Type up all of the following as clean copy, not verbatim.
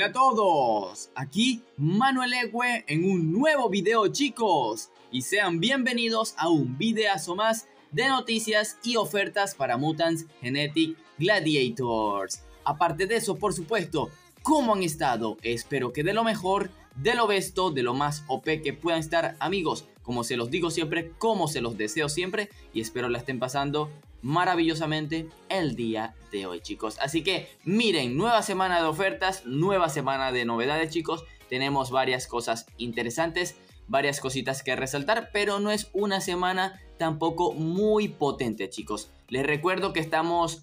Hola a todos, aquí Manuel Egue en un nuevo video, chicos, y sean bienvenidos a un videazo más de noticias y ofertas para Mutants Genetic Gladiators. Aparte de eso, por supuesto, ¿cómo han estado? Espero que de lo mejor, de lo besto, de lo más OP que puedan estar, amigos. Como se los digo siempre, como se los deseo siempre, y espero la estén pasando maravillosamente el día de hoy, chicos. Así que miren, nueva semana de ofertas, nueva semana de novedades, chicos. Tenemos varias cosas interesantes, varias cositas que resaltar, pero no es una semana tampoco muy potente, chicos. Les recuerdo que estamos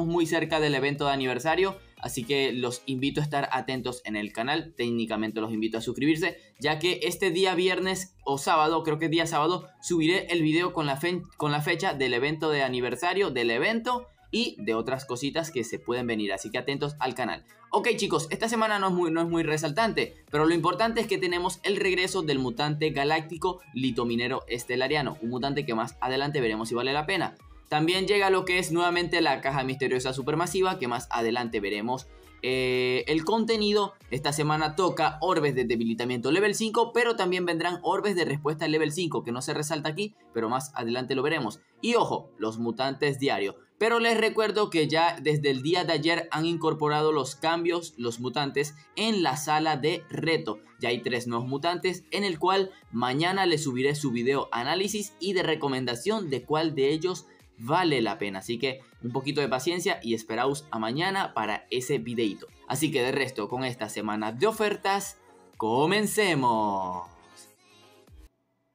muy cerca del evento de aniversario, así que los invito a estar atentos en el canal. Técnicamente los invito a suscribirse, ya que este día viernes o sábado, creo que día sábado, subiré el video con la fecha del evento de aniversario, del evento y de otras cositas que se pueden venir, así que atentos al canal. Ok, chicos, esta semana no es muy resaltante, pero lo importante es que tenemos el regreso del mutante galáctico litominero estelariano, un mutante que más adelante veremos si vale la pena. También llega lo que es nuevamente la caja misteriosa supermasiva, que más adelante veremos el contenido. Esta semana toca orbes de debilitamiento level 5, pero también vendrán orbes de respuesta level 5, que no se resalta aquí, pero más adelante lo veremos. Y ojo, los mutantes diarios. Pero les recuerdo que ya desde el día de ayer han incorporado los cambios, los mutantes, en la sala de reto. Ya hay 3 nuevos mutantes, en el cual mañana les subiré su video análisis y de recomendación de cuál de ellos vale la pena, así que un poquito de paciencia y esperaos a mañana para ese videito. Así que de resto, con esta semana de ofertas, comencemos.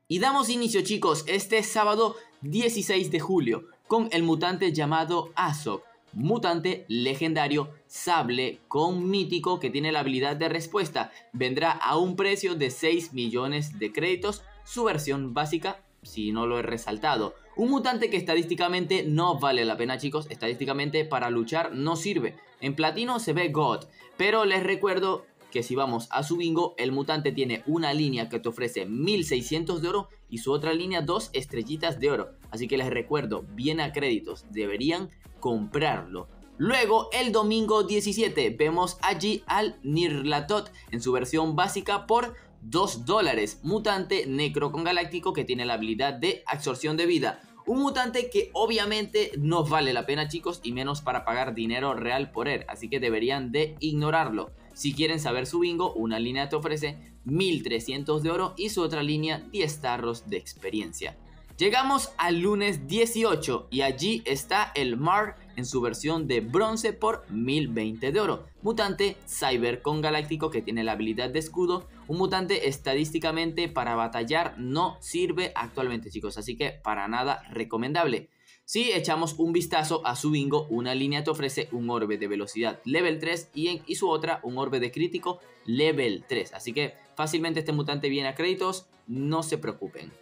Y damos inicio, chicos, este sábado 16 de julio con el mutante llamado Azog, mutante legendario sable con mítico que tiene la habilidad de respuesta. Vendrá a un precio de 6 millones de créditos, su versión básica, si no lo he resaltado. Un mutante que estadísticamente no vale la pena, chicos. Estadísticamente para luchar no sirve. En platino se ve God, pero les recuerdo que si vamos a su bingo, el mutante tiene una línea que te ofrece 1600 de oro y su otra línea 2 estrellitas de oro. Así que les recuerdo, bien a créditos, deberían comprarlo. Luego, el domingo 17, vemos allí al Nyarlathotep en su versión básica por $2. Mutante necro con galáctico que tiene la habilidad de absorción de vida. Un mutante que obviamente no vale la pena, chicos, y menos para pagar dinero real por él, así que deberían de ignorarlo. Si quieren saber su bingo, una línea te ofrece 1300 de oro y su otra línea 10 tarros de experiencia. Llegamos al lunes 18 y allí está el Mar en su versión de bronce por 1020 de oro. Mutante Cyber con galáctico que tiene la habilidad de escudo. Un mutante estadísticamente para batallar no sirve actualmente, chicos, así que para nada recomendable. Si echamos un vistazo a su bingo, una línea te ofrece un orbe de velocidad level 3 y su otra un orbe de crítico level 3. Así que fácilmente este mutante viene a créditos, no se preocupen.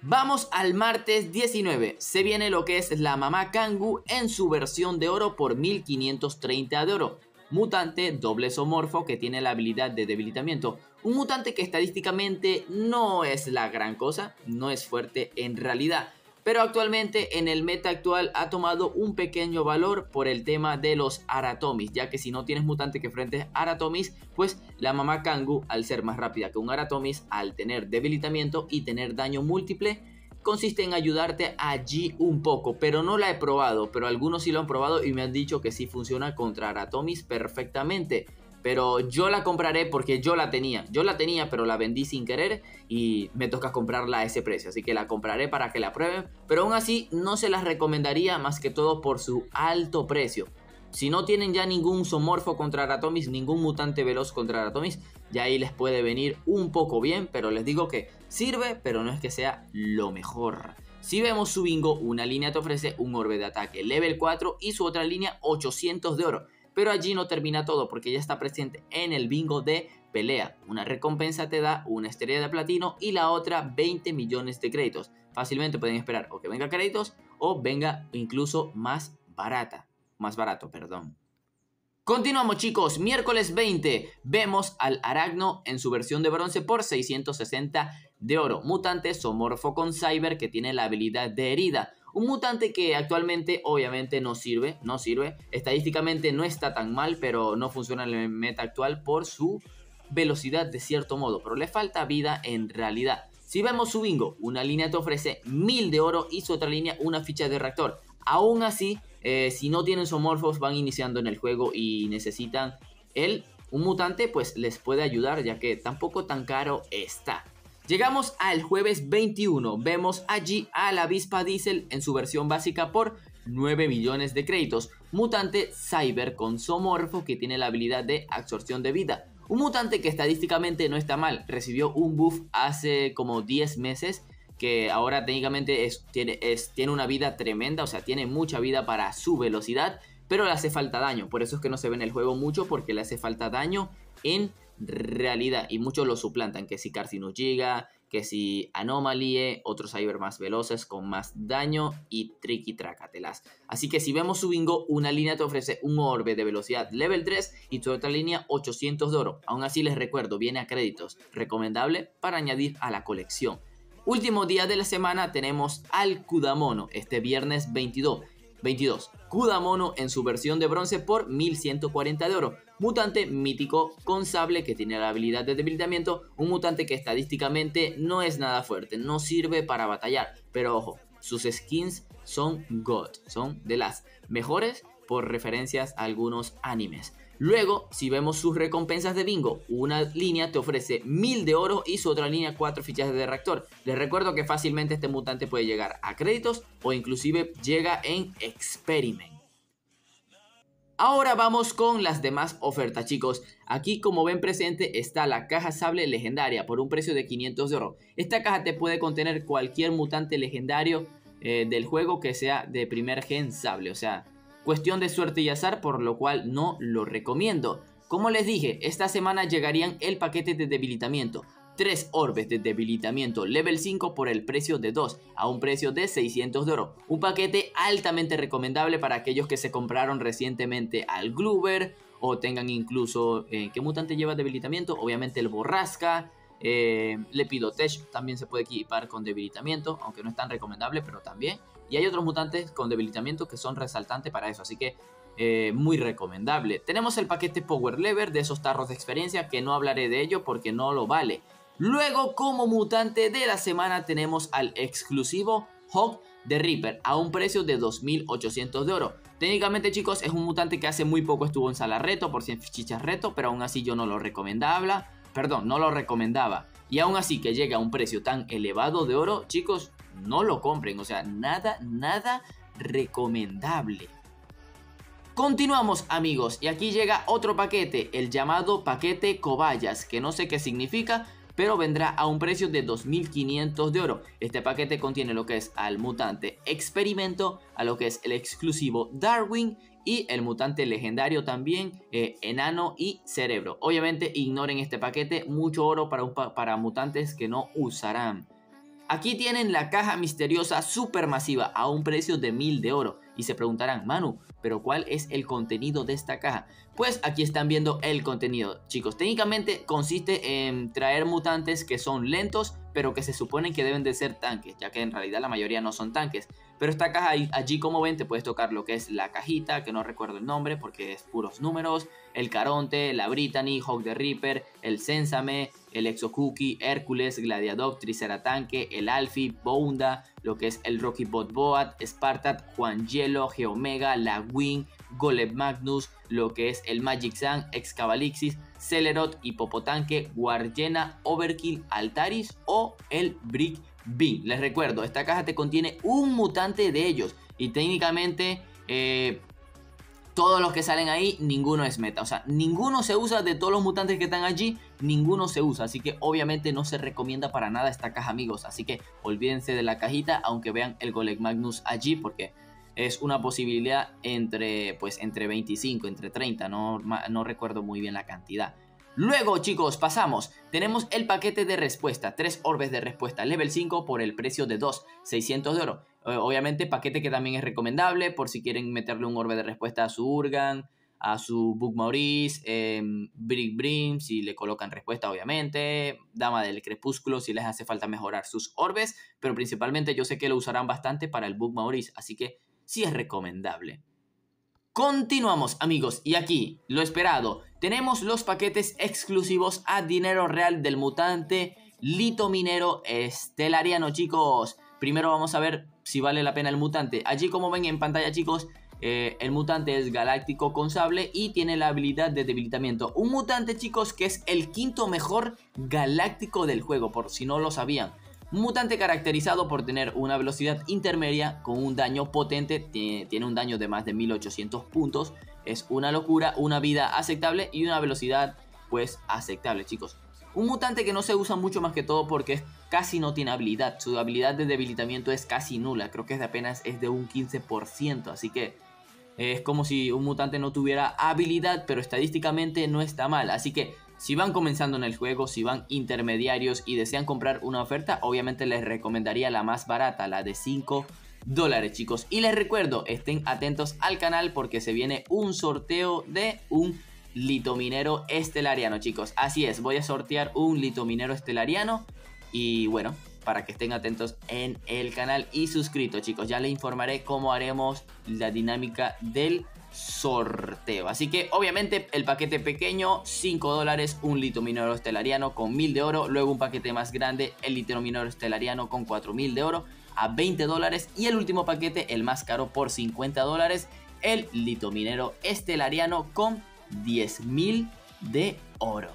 Vamos al martes 19, se viene lo que es la mamá Kangu en su versión de oro por 1530 de oro. Mutante doble zoomorfo que tiene la habilidad de debilitamiento. Un mutante que estadísticamente no es la gran cosa, no es fuerte en realidad. Pero actualmente en el meta actual ha tomado un pequeño valor por el tema de los Aratomis, ya que si no tienes mutante que enfrentes Aratomis, pues la mamá Kangu, al ser más rápida que un Aratomis, al tener debilitamiento y tener daño múltiple, consiste en ayudarte allí un poco, pero no la he probado, pero algunos sí lo han probado y me han dicho que sí funciona contra Aratomis perfectamente. Pero yo la compraré porque yo la tenía, pero la vendí sin querer y me toca comprarla a ese precio, así que la compraré para que la prueben, pero aún así no se las recomendaría más que todo por su alto precio. Si no tienen ya ningún zoomorfo contra Aratomis, ningún mutante veloz contra Aratomis, ya ahí les puede venir un poco bien, pero les digo que sirve, pero no es que sea lo mejor. Si vemos su bingo, una línea te ofrece un orbe de ataque level 4 y su otra línea 800 de oro. Pero allí no termina todo porque ya está presente en el bingo de pelea. Una recompensa te da una estrella de platino y la otra 20 millones de créditos. Fácilmente pueden esperar o que venga créditos o venga incluso más barato, perdón. Continuamos, chicos, miércoles 20 vemos al Aragno en su versión de bronce por 660 de oro. Mutante zoomorfo con Cyber que tiene la habilidad de herida. Un mutante que actualmente obviamente no sirve. Estadísticamente no está tan mal, pero no funciona en el meta actual por su velocidad de cierto modo, pero le falta vida en realidad. Si vemos su bingo, una línea te ofrece 1000 de oro y su otra línea una ficha de reactor. Aún así, si no tienen zoomorphos, van iniciando en el juego y necesitan un mutante, pues les puede ayudar, ya que tampoco tan caro está. Llegamos al jueves 21, vemos allí a la avispa Diesel en su versión básica por 9 millones de créditos. Mutante Cyber con zoomorfo que tiene la habilidad de absorción de vida. Un mutante que estadísticamente no está mal, recibió un buff hace como 10 meses, que ahora técnicamente tiene una vida tremenda, o sea, tiene mucha vida para su velocidad, pero le hace falta daño. Por eso es que no se ve en el juego mucho, porque le hace falta daño en realidad, y muchos lo suplantan, que si Carcinus Giga, que si Anomalie, otros cyber más veloces con más daño y tricky trácatelas. Así que si vemos su bingo, una línea te ofrece un orbe de velocidad level 3 y tu otra línea 800 de oro. Aún así les recuerdo, viene a créditos, recomendable para añadir a la colección. Último día de la semana tenemos al Kudamono, este viernes 22. Kudamono en su versión de bronce por 1140 de oro. Mutante mítico con sable que tiene la habilidad de debilitamiento. Un mutante que estadísticamente no es nada fuerte, no sirve para batallar. Pero ojo, sus skins son God, son de las mejores por referencias a algunos animes. Luego, si vemos sus recompensas de bingo, una línea te ofrece 1000 de oro y su otra línea 4 fichas de reactor. Les recuerdo que fácilmente este mutante puede llegar a créditos o inclusive llega en Experiment. Ahora vamos con las demás ofertas, chicos. Aquí, como ven presente, está la caja sable legendaria por un precio de 500 de oro. Esta caja te puede contener cualquier mutante legendario del juego que sea de primer gen sable, o sea, cuestión de suerte y azar, por lo cual no lo recomiendo. Como les dije, esta semana llegarían el paquete de debilitamiento. 3 orbes de debilitamiento level 5 por el precio de 2, a un precio de 600 de oro. Un paquete altamente recomendable para aquellos que se compraron recientemente al Gloober o tengan incluso... ¿qué mutante lleva debilitamiento? Obviamente el Borrasca. Lepidotech también se puede equipar con debilitamiento, aunque no es tan recomendable, pero también. Y hay otros mutantes con debilitamiento que son resaltantes para eso, así que muy recomendable. Tenemos el paquete Power Lever de esos tarros de experiencia, que no hablaré de ello porque no lo vale. Luego, como mutante de la semana, tenemos al exclusivo Hog the Reaper a un precio de 2800 de oro. Técnicamente, chicos, es un mutante que hace muy poco estuvo en sala reto por 100 fichitas reto, pero aún así yo no lo recomendaba. Y aún así que llegue a un precio tan elevado de oro, chicos, no lo compren. O sea, nada recomendable. Continuamos, amigos, y aquí llega otro paquete, el llamado paquete Cobayas, que no sé qué significa, pero vendrá a un precio de 2500 de oro. Este paquete contiene lo que es al mutante Experimento, a lo que es el exclusivo Darwin y el mutante legendario también, Enano y Cerebro. Obviamente ignoren este paquete, mucho oro para mutantes que no usarán. Aquí tienen la caja misteriosa supermasiva a un precio de 1000 de oro. Y se preguntarán, Manu, ¿pero cuál es el contenido de esta caja? Pues aquí están viendo el contenido, chicos. Técnicamente consiste en traer mutantes que son lentos, pero que se suponen que deben de ser tanques, ya que en realidad la mayoría no son tanques. Pero esta caja, allí como ven, te puedes tocar lo que es la cajita, que no recuerdo el nombre porque es puros números, el Caronte, la Brittany, Hog the Reaper, el Sensame, el Exocookie, Hércules, Gladiador, Triceratanque, el Alfie, Bounda, lo que es el Rocky Bot Boat, Spartat, Juan Hielo, Geomega, la Wing, Golem Magnus, lo que es el Magic Sun, Excavalixis, Celerot, Hipopotanque, Guardiana, Overkill, Altaris o el Brick Bean. Les recuerdo, esta caja te contiene un mutante de ellos y técnicamente todos los que salen ahí, ninguno es meta. O sea, ninguno se usa de todos los mutantes que están allí, ninguno se usa. Así que obviamente no se recomienda para nada esta caja, amigos. Así que olvídense de la cajita, aunque vean el Golem Magnus allí, porque es una posibilidad entre 25, entre 30, no recuerdo muy bien la cantidad. Luego, chicos, pasamos. Tenemos el paquete de respuesta, 3 orbes de respuesta level 5 por el precio de 2, 600 de oro. Obviamente paquete que también es recomendable por si quieren meterle un orbe de respuesta a su Urgan, a su Bug Maurice, Brick Brim si le colocan respuesta obviamente, Dama del Crepúsculo si les hace falta mejorar sus orbes, pero principalmente yo sé que lo usarán bastante para el Bug Maurice, así que sí es recomendable. Continuamos amigos, y aquí, lo esperado, tenemos los paquetes exclusivos a dinero real del mutante Lito Minero Estelariano, chicos. Primero vamos a ver si vale la pena el mutante. Allí como ven en pantalla, chicos, el mutante es galáctico con sable y tiene la habilidad de debilitamiento. Un mutante, chicos, que es el quinto mejor galáctico del juego, por si no lo sabían. Un mutante caracterizado por tener una velocidad intermedia con un daño potente, tiene un daño de más de 1800 puntos, es una locura, una vida aceptable y una velocidad pues aceptable, chicos. Un mutante que no se usa mucho más que todo porque casi no tiene habilidad, su habilidad de debilitamiento es casi nula, creo que es de un 15%, así que es como si un mutante no tuviera habilidad, pero estadísticamente no está mal, así que si van comenzando en el juego, si van intermediarios y desean comprar una oferta, obviamente les recomendaría la más barata, la de $5, chicos. Y les recuerdo, estén atentos al canal porque se viene un sorteo de un Lito Minero Estelariano, chicos. Así es, voy a sortear un Lito Minero Estelariano y bueno, para que estén atentos en el canal y suscritos, chicos. Ya les informaré cómo haremos la dinámica del sorteo. Así que obviamente el paquete pequeño, $5, un Lito Minero Estelariano con 1000 de oro. Luego un paquete más grande, el Lito Minero Estelariano con 4000 de oro a $20. Y el último paquete, el más caro, por $50, el Lito Minero Estelariano con 10.000 de oro.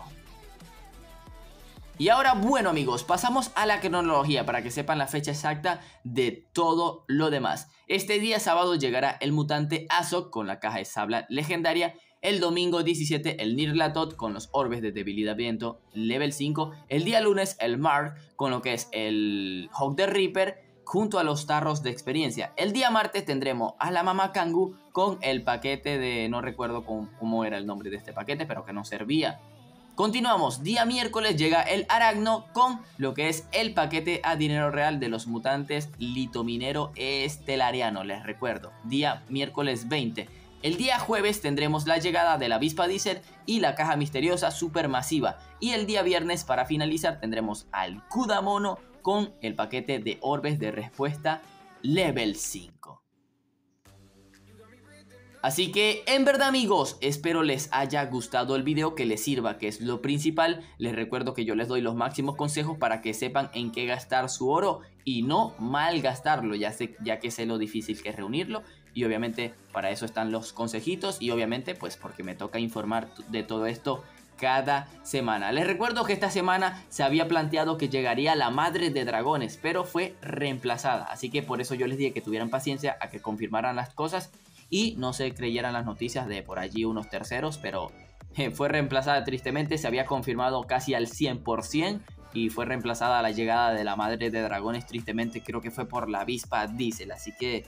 Y ahora, bueno amigos, pasamos a la cronología para que sepan la fecha exacta de todo lo demás. Este día sábado llegará el mutante Azog con la caja de sabla legendaria. El domingo 17 el Nirlatot con los orbes de debilitamiento level 5. El día lunes el Mark con lo que es el Hawk the Reaper junto a los tarros de experiencia. El día martes tendremos a la Mama Kangu con el paquete de... no recuerdo cómo era el nombre de este paquete, pero que nos servía. Continuamos, día miércoles llega el Aragno con lo que es el paquete a dinero real de los mutantes Lito Minero Estelariano, les recuerdo, día miércoles 20. El día jueves tendremos la llegada de la avispa Deezer y la caja misteriosa supermasiva. Y el día viernes, para finalizar, tendremos al Kudamono con el paquete de orbes de respuesta level 5. Así que en verdad amigos, espero les haya gustado el video, que les sirva, que es lo principal. Les recuerdo que yo les doy los máximos consejos para que sepan en qué gastar su oro y no malgastarlo, ya que sé lo difícil que es reunirlo. Y obviamente para eso están los consejitos y obviamente pues porque me toca informar de todo esto cada semana. Les recuerdo que esta semana se había planteado que llegaría la madre de dragones, pero fue reemplazada. Así que por eso yo les dije que tuvieran paciencia a que confirmaran las cosas y no se creyeran las noticias de por allí unos terceros, pero fue reemplazada tristemente. Se había confirmado casi al 100% y fue reemplazada a la llegada de la madre de dragones, tristemente creo que fue por la avispa Deezer, así que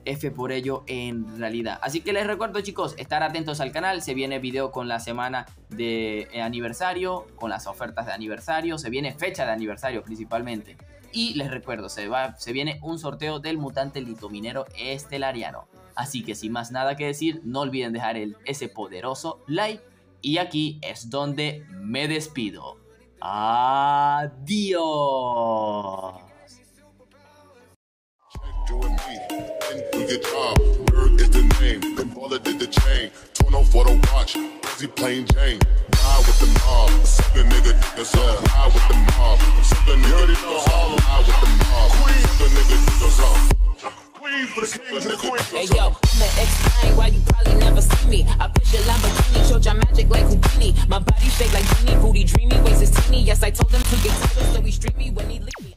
F por ello en realidad. Así que les recuerdo chicos, estar atentos al canal, se viene video con la semana de aniversario, con las ofertas de aniversario, se viene fecha de aniversario principalmente. Y les recuerdo, se viene un sorteo del mutante Lito Minero Estelariano. Así que sin más nada que decir, no olviden dejar ese poderoso like. Y aquí es donde me despido. Adiós. Hey yo, I'ma explain why you probably never see me. I push a Lamborghini, show your magic like Houdini. My body shaped like Genie, booty dreamy, waist is teeny. Yes, I told him to get taller, so he streamed me when he leave me.